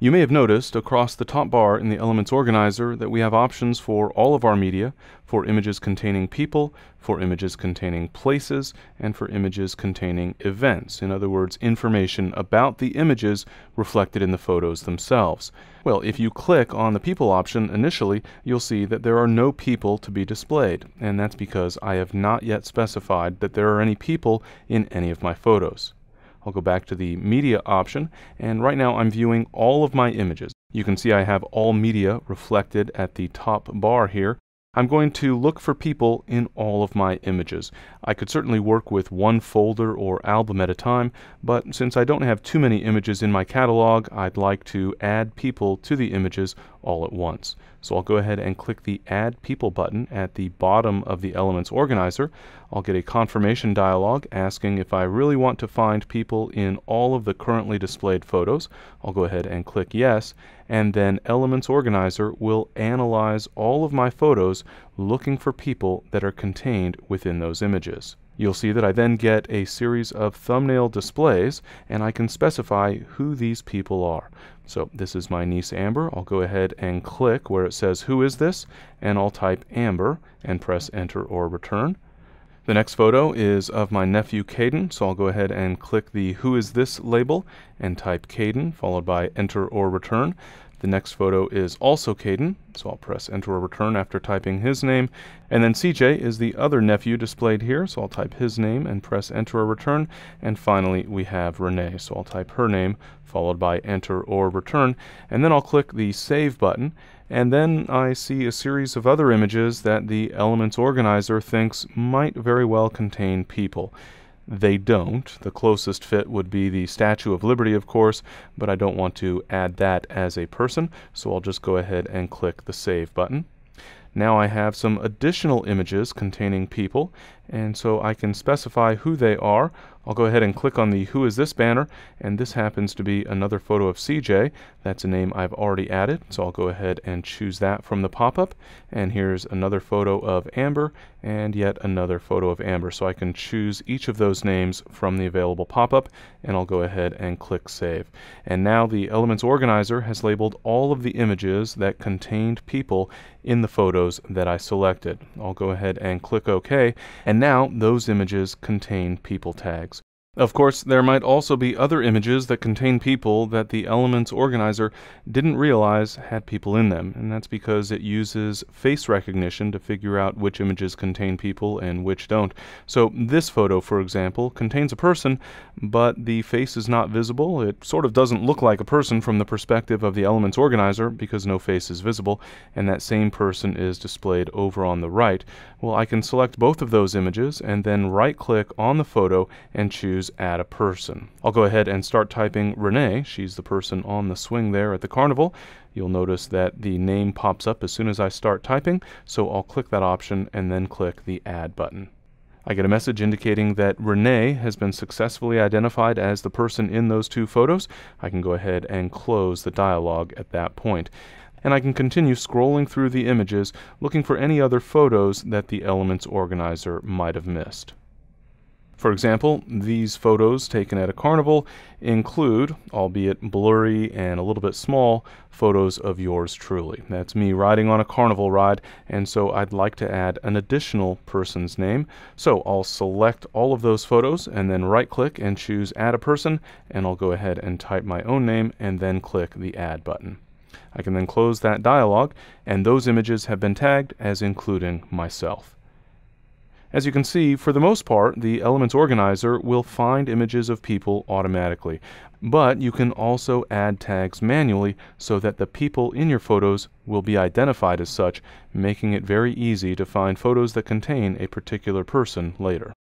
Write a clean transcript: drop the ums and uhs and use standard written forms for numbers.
You may have noticed across the top bar in the Elements Organizer that we have options for all of our media, for images containing people, for images containing places, and for images containing events. In other words, information about the images reflected in the photos themselves. Well, if you click on the people option initially, you'll see that there are no people to be displayed, and that's because I have not yet specified that there are any people in any of my photos. I'll go back to the media option, and right now I'm viewing all of my images. You can see I have all media reflected at the top bar here. I'm going to look for people in all of my images. I could certainly work with one folder or album at a time, but since I don't have too many images in my catalog, I'd like to add people to the images all at once. So I'll go ahead and click the Add People button at the bottom of the Elements Organizer. I'll get a confirmation dialog asking if I really want to find people in all of the currently displayed photos. I'll go ahead and click Yes, and then Elements Organizer will analyze all of my photos looking for people that are contained within those images. You'll see that I then get a series of thumbnail displays, and I can specify who these people are. So this is my niece Amber. I'll go ahead and click where it says who is this, and I'll type Amber and press enter or return. The next photo is of my nephew Caden, so I'll go ahead and click the Who Is This label and type Caden, followed by enter or return. The next photo is also Caden, so I'll press enter or return after typing his name. And then CJ is the other nephew displayed here, so I'll type his name and press enter or return. And finally we have Renee, so I'll type her name followed by enter or return. And then I'll click the save button, and then I see a series of other images that the Elements Organizer thinks might very well contain people. They don't. The closest fit would be the Statue of Liberty, of course, but I don't want to add that as a person, so I'll just go ahead and click the Save button. Now I have some additional images containing people, and so I can specify who they are. I'll go ahead and click on the Who Is This banner, and this happens to be another photo of CJ. That's a name I've already added, so I'll go ahead and choose that from the pop-up. And here's another photo of Amber, and yet another photo of Amber. So I can choose each of those names from the available pop-up, and I'll go ahead and click Save. And now the Elements Organizer has labeled all of the images that contained people in the photos that I selected. I'll go ahead and click OK, and now those images contain people tags. Of course, there might also be other images that contain people that the Elements Organizer didn't realize had people in them, and that's because it uses face recognition to figure out which images contain people and which don't. So this photo, for example, contains a person, but the face is not visible. It sort of doesn't look like a person from the perspective of the Elements Organizer because no face is visible, and that same person is displayed over on the right. Well, I can select both of those images and then right-click on the photo and choose Add a Person. I'll go ahead and start typing Renee. She's the person on the swing there at the carnival. You'll notice that the name pops up as soon as I start typing, so I'll click that option and then click the Add button. I get a message indicating that Renee has been successfully identified as the person in those two photos. I can go ahead and close the dialog at that point. And I can continue scrolling through the images looking for any other photos that the Elements Organizer might have missed. For example, these photos taken at a carnival include, albeit blurry and a little bit small, photos of yours truly. That's me riding on a carnival ride, and so I'd like to add an additional person's name. So I'll select all of those photos and then right-click and choose Add a Person, and I'll go ahead and type my own name and then click the Add button. I can then close that dialog, and those images have been tagged as including myself. As you can see, for the most part, the Elements Organizer will find images of people automatically, but you can also add tags manually so that the people in your photos will be identified as such, making it very easy to find photos that contain a particular person later.